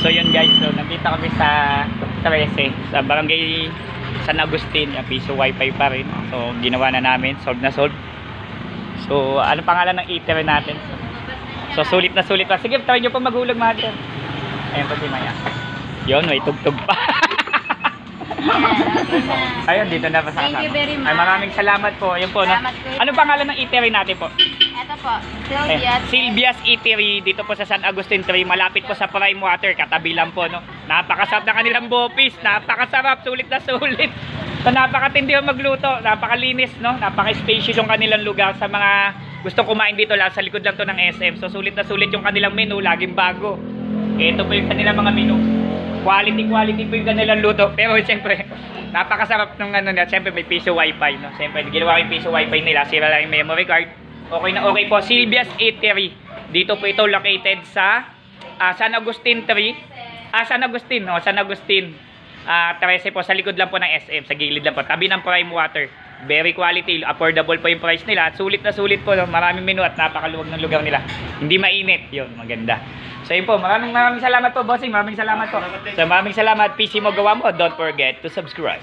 So yun guys, so nandito kami sa 13 sa barangay San Agustin, piso wifi pa rin. So ginawa na namin, solve na solve. So ano pangalan ng eatery natin? So sulit na sulit pa. Sige, try nyo pa maghulog mga. Ayun pa si Maya. Yun, may tugtog pa. Ayun, dito na pa sa kasama. Thank you very much. Ay, maraming salamat po. Ayun po, no? Ano pangalan ng eatery natin po? Ito po, Sylvia's. Sylvia's Eatery dito po sa San Agustin 3, malapit po sa Prime Water, katabi lang po, no. Napakasarap na kanilang bopis, napakasarap, sulit na sulit. So napakatindi yung magluto, napakalinis, no. Napaka-spacious yung kanilang lugar sa mga gustong kumain dito, lang sa likod lang to ng SM. So sulit na sulit yung kanilang menu, laging bago. Ito po yung kanilang mga menu. Quality po yung kanilang luto. Pero siyempre, napakasarap ng ano nila. Siyempre may piso wifi, no. Siyempre ginawa yung piso wifi nila, sira lang yung memory card. Okay na okay po. Sylvia's Eatery. Dito po ito located sa San Agustin 3. San Agustin, no? San Agustin 13 po. Sa likod lang po ng SM. Sa gilid lang po. Tabi ng Prime Water. Very quality. Affordable po yung price nila. At sulit na sulit po. No? Maraming menu at napakaluwag ng lugar nila. Hindi mainit. Yun, maganda. So yun po. Maraming salamat po, bossing. Maraming salamat po. So maraming salamat. PC mo gawa mo. Don't forget to subscribe.